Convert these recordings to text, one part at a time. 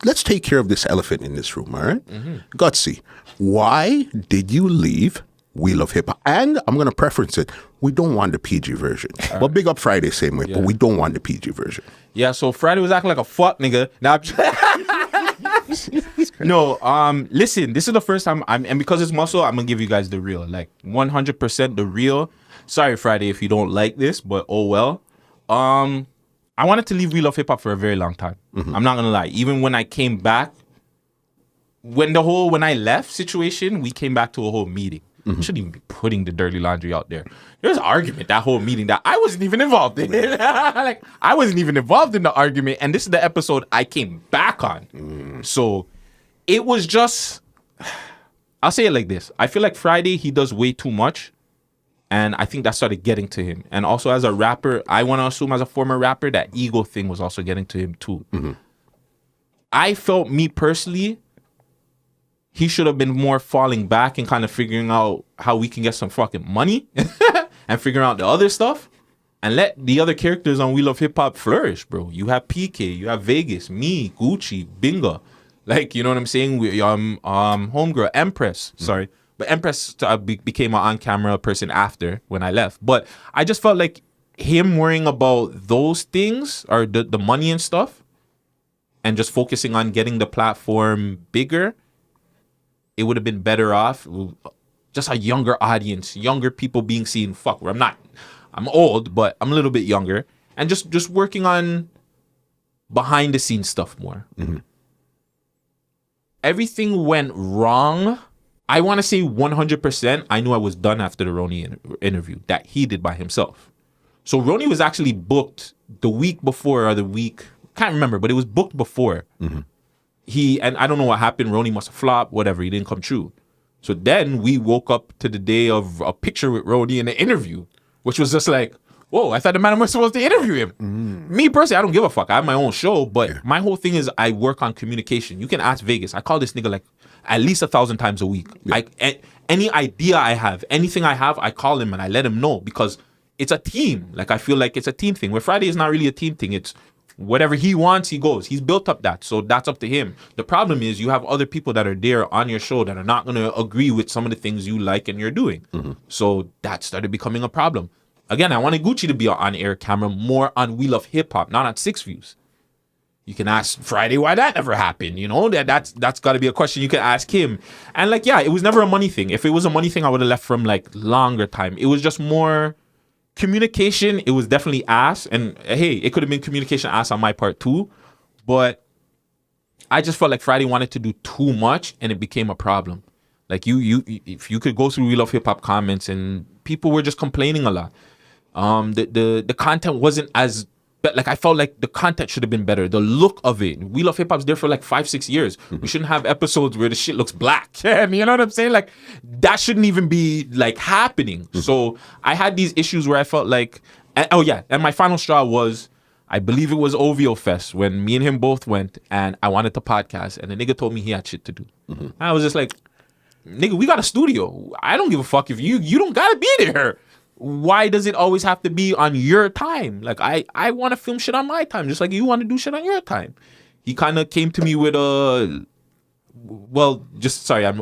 let's take care of this elephant in this room, all right? Gutsy, why did you leave We Love Hip Hop? And I'm going to preference it. We don't want the PG version. But big up Friday same way, but we don't want the PG version. Yeah, so Friday was acting like a fuck nigga. Now, no, listen, this is the first time and because it's muscle, I'm gonna give you guys the real, like 100% the real. Sorry, Friday, if you don't like this, but oh well. I wanted to leave We Love Hip Hop for a very long time. I'm not gonna lie. Even when I came back, when I left situation, we came back to a whole meeting. I shouldn't even be putting the dirty laundry out there. There's an argument, that whole meeting that I wasn't even involved in. Like, I wasn't even involved in the argument, and this is the episode I came back on. So it was just, I'll say it like this. I feel like Friday, he does way too much, and I think that started getting to him. And also as a rapper, I want to assume as a former rapper, that ego thing was also getting to him too. I felt, me personally, he should have been more falling back and kind of figuring out how we can get some fucking money and figuring out the other stuff and let the other characters on We Love Hip Hop flourish, bro. You have PK, you have Vegaz, me, Gucci, Binga. Like, you know what I'm saying? We homegirl, Empress. Sorry. But Empress became an on-camera person after when I left. But I just felt like him worrying about those things or the money and stuff and just focusing on getting the platform bigger, it would have been better off just a younger audience, younger people being seen. I'm old, but I'm a little bit younger. And just working on behind the scenes stuff more. Everything went wrong. I want to say 100%. I knew I was done after the Ronnie interview that he did by himself. So Ronnie was actually booked the week before or the week, can't remember, but it was booked before. And I don't know what happened. Ronnie must have flopped, whatever. He didn't come true. So then we woke up to the day of a picture with Ronnie in the interview, which was just like, whoa, I thought the man was supposed to interview him. Me personally, I don't give a fuck. I have my own show, but my whole thing is I work on communication. You can ask Vegaz. I call this nigga like at least 1,000 times a week. Any idea I have, anything I have, I call him and I let him know because it's a team. Like, I feel like it's a team thing. Where Friday is not really a team thing. It's whatever he wants, he goes. He's built up that, so that's up to him. The problem is you have other people that are there on your show that are not going to agree with some of the things you like and you're doing. So that started becoming a problem. Again, I wanted Gucci to be on air camera more on We Love Hip Hop, not on 6 Views. You can ask Friday why that never happened. You know, that's got to be a question you can ask him. And like, yeah, it was never a money thing. If it was a money thing, I would have left from like longer time. It was just more communication. It was definitely ass, and hey, it could have been communication ass on my part too, but I just felt like Friday wanted to do too much and it became a problem. Like if you could go through We Love Hip Hop comments and people were just complaining a lot. The content wasn't as, but like I felt like the content should have been better. The look of it. We Love Hip Hop's there for like 5-6 years. We shouldn't have episodes where the shit looks black. You know what I'm saying? Like that shouldn't even be like happening. So I had these issues where I felt like, and my final straw was, I believe it was OVO Fest when me and him both went and I wanted to podcast and the nigga told me he had shit to do. I was just like, nigga, we got a studio. I don't give a fuck if you don't gotta be there. Why does it always have to be on your time? Like, I want to film shit on my time, just like you want to do shit on your time. He kind of came to me with I'm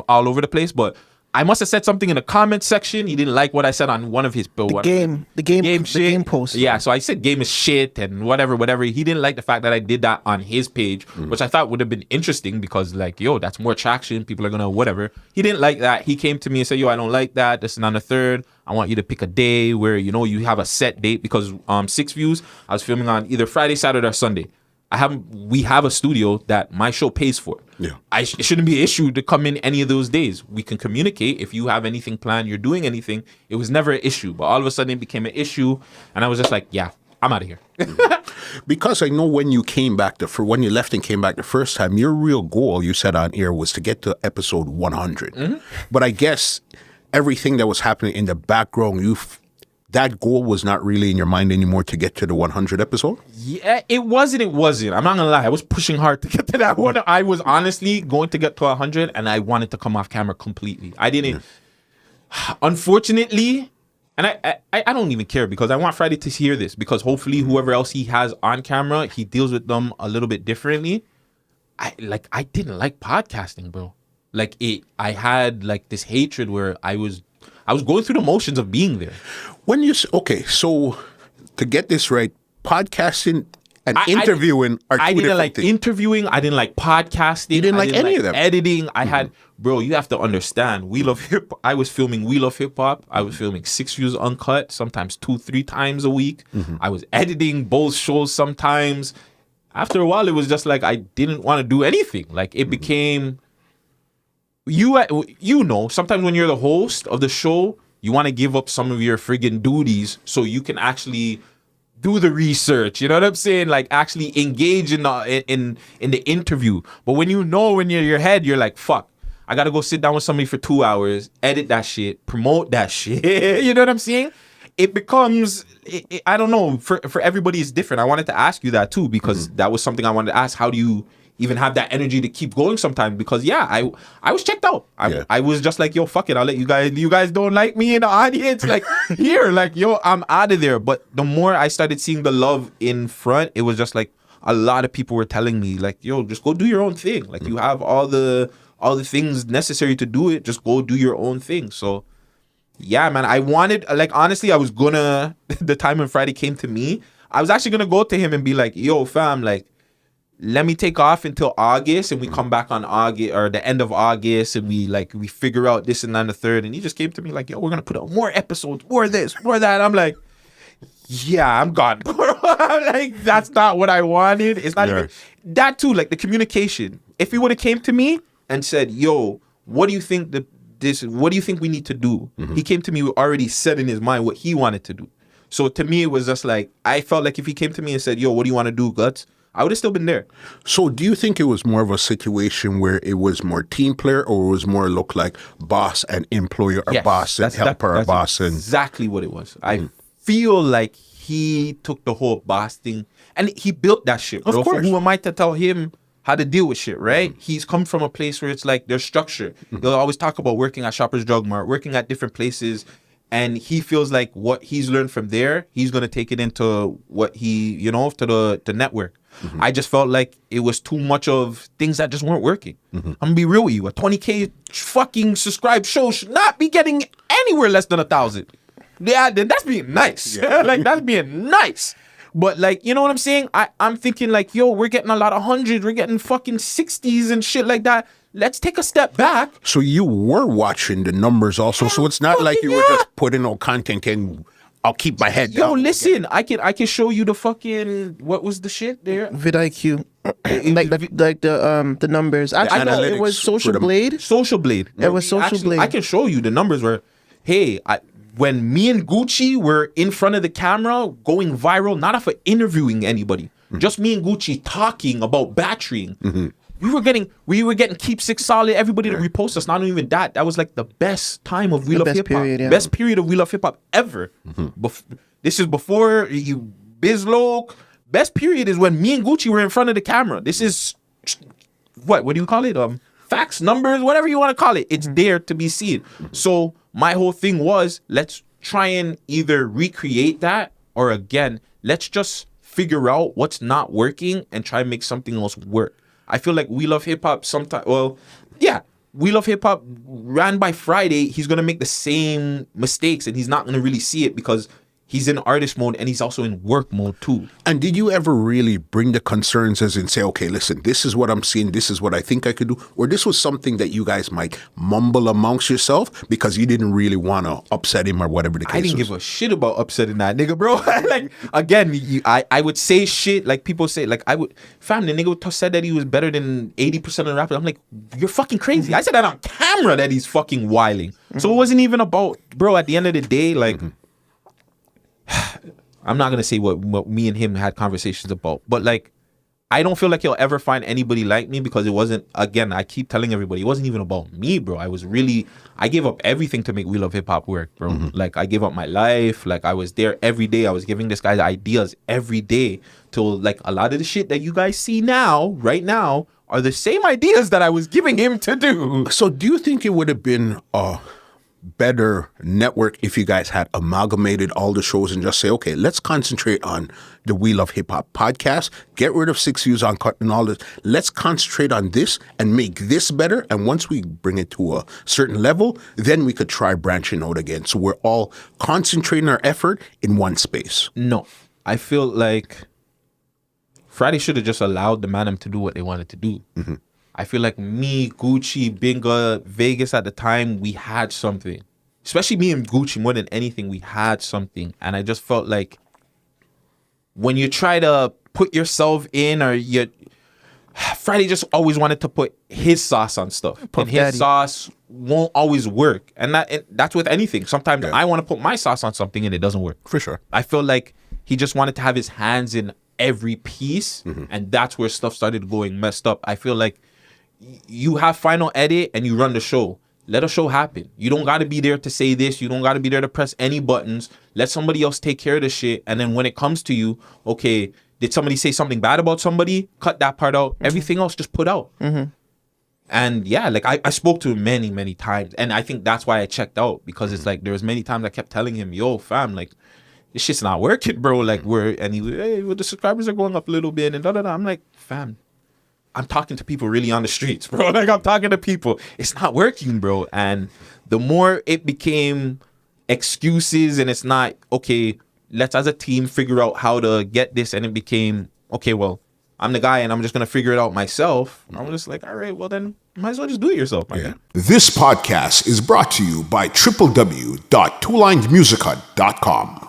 all over the place, but I must have said something in the comment section. He didn't like what I said on one of his the game post. Yeah, so I said game is shit and whatever. He didn't like the fact that I did that on his page, which I thought would have been interesting because like, yo, that's more traction. People are gonna whatever. He didn't like that. He came to me and said, yo, I don't like that. This is on the 3rd. I want you to pick a day where, you know, you have a set date because 6 Views, I was filming on either Friday, Saturday, or Sunday. We have a studio that my show pays for. Yeah. It shouldn't be an issue to come in any of those days. We can communicate. If you have anything planned, you're doing anything. It was never an issue. But all of a sudden it became an issue. And I was just like, yeah, I'm out of here. Because I know when you came back, when you left and came back the first time, your real goal, you said on air, was to get to episode 100. But I guess everything that was happening in the background, that goal was not really in your mind anymore to get to the 100 episode? Yeah, it wasn't. I'm not going to lie. I was pushing hard to get to that one. I was honestly going to get to 100 and I wanted to come off camera completely. I didn't. Unfortunately, and I don't even care because I want Friday to hear this because hopefully whoever else he has on camera, he deals with them a little bit differently. I didn't like podcasting, bro. Like I had like this hatred where I was going through the motions of being there. When you so to get this right, podcasting and interviewing are two I didn't different like things. interviewing. I didn't like podcasting. You didn't like any of them. Editing. I had, bro. You have to understand. We Love Hip. I was filming We Love Hip Hop. I was filming 6 Views Uncut, sometimes 2-3 times a week. I was editing both shows sometimes. After a while, it was just like I didn't want to do anything. Like it became. You know, sometimes when you're the host of the show, you want to give up some of your friggin' duties so you can actually do the research. You know what I'm saying? Like actually engage in the interview. But when you know in your head, you're like, fuck, I gotta go sit down with somebody for 2 hours, edit that shit, promote that shit. You know what I'm saying? It becomes, I don't know, for everybody it's different. I wanted to ask you that too, because that was something I wanted to ask. How do you even have that energy to keep going sometimes? Because I was checked out. I was just like, yo, fuck it, I'll let you guys don't like me in the audience, like here, like yo, I'm out of there. But the more I started seeing the love in front, it was just like a lot of people were telling me like, yo, just go do your own thing. Like you have all the things necessary to do it, just go do your own thing. So yeah, man, I wanted, like, honestly, I was gonna, the time when Friday came to me, I was actually gonna go to him and be like, yo, fam, like, let me take off until August and we come back on August or the end of August and we figure out this and that and the third. And he just came to me like, yo, we're gonna put out more episodes, more this, more that. I'm like, yeah, I'm gone. I'm like, that's not what I wanted. It's not even that too, like the communication. If he would have came to me and said, yo, what do you think what do you think we need to do? He came to me already set in his mind what he wanted to do. So to me, it was just like, I felt like if he came to me and said, yo, what do you want to do, Guts? I would have still been there. So do you think it was more of a situation where it was more team player, or it was more look like boss and employer, or boss and helper, or boss and... Exactly what it was. I feel like he took the whole boss thing and he built that shit, bro. Of course. Who am I to tell him how to deal with shit, right? He's come from a place where it's like there's structure. He'll always talk about working at Shoppers Drug Mart, working at different places, and he feels like what he's learned from there, he's gonna take it into what he, to the network. I just felt like it was too much of things that just weren't working. I'm gonna be real with you. A 20K fucking subscribed show should not be getting anywhere less than 1,000. Yeah, then that's being nice. Like that's being nice. But like, you know what I'm saying? I'm thinking like, yo, we're getting a lot of hundreds, we're getting fucking 60s and shit like that. Let's take a step back. So you were watching the numbers also. So it's not like you were just putting on content and I'll keep my head down. Yo, listen, I can show you the fucking, what was the shit there? VidIQ. like the numbers. Actually, I know it was Social Blade. Social Blade. It was Social Blade. I can show you the numbers where, hey, when me and Gucci were in front of the camera going viral, not off of interviewing anybody, just me and Gucci talking about batterying. We were getting Keep Six Solid, everybody to repost us. Not even that. That was like the best time of We Love Hip Hop. Best period of We Love Hip Hop ever. This is before you Bizloke. Best period is when me and Gucci were in front of the camera. This is what do you call it? Facts, numbers, whatever you want to call it. It's there to be seen. So my whole thing was, let's try and either recreate that, or again, let's just figure out what's not working and try and make something else work. I feel like We Love Hip Hop sometimes, We Love Hip Hop ran by Friday, he's going to make the same mistakes and he's not going to really see it because he's in artist mode and he's also in work mode too. And did you ever really bring the concerns as in say, okay, listen, this is what I'm seeing, this is what I think I could do? Or this was something that you guys might mumble amongst yourself because you didn't really want to upset him or whatever the case was? I didn't give a shit about upsetting that nigga, bro. Like, again, I would say shit like people say, like the nigga said that he was better than 80% of the rappers. I'm like, you're fucking crazy. I said that on camera that he's fucking wilding. So it wasn't even about, bro, at the end of the day, like, I'm not gonna say what me and him had conversations about, but like, I don't feel like he'll ever find anybody like me because it wasn't, again, I keep telling everybody, it wasn't even about me, bro. I gave up everything to make We Love Hip Hop work, bro. Like, I gave up my life. Like, I was there every day. I was giving this guy ideas every day till like a lot of the shit that you guys see now, right now, are the same ideas that I was giving him to do. So do you think it would have been better network if you guys had amalgamated all the shows and just say, okay, let's concentrate on the We Love Hip Hop podcast, get rid of 6 Views Uncut and all this. Let's concentrate on this and make this better. And once we bring it to a certain level, then we could try branching out again. So we're all concentrating our effort in one space. No, I feel like Friday should have just allowed the Man Dem to do what they wanted to do. Mm-hmm. I feel like me, Gucci, Binga, Vegaz at the time, we had something. Especially me and Gucci, more than anything, we had something. And I just felt like when you try to put yourself in, or Friday just always wanted to put his sauce on stuff. And his sauce won't always work. And that's with anything. Sometimes I want to put my sauce on something and it doesn't work. For sure. I feel like he just wanted to have his hands in every piece. Mm-hmm. And that's where stuff started going messed up. I feel like you have final edit and you run the show. Let a show happen. You don't got to be there to say this. You don't got to be there to press any buttons. Let somebody else take care of the shit. And then when it comes to you, okay, did somebody say something bad about somebody? Cut that part out. Mm-hmm. Everything else just put out. Mm-hmm. And yeah, like I spoke to him many, many times. And I think that's why I checked out, because it's like there was many times I kept telling him, yo, fam, like this shit's not working, bro. Like and he was, hey, well, the subscribers are going up a little bit and da-da-da. I'm like, fam, I'm talking to people really on the streets, bro. Like, I'm talking to people. It's not working, bro. And the more it became excuses and it's not, okay, let's as a team figure out how to get this. And it became, okay, well, I'm the guy and I'm just going to figure it out myself. I'm just like, all right, well, then might as well just do it yourself. Yeah. This podcast is brought to you by www.twolinedmusichut.com.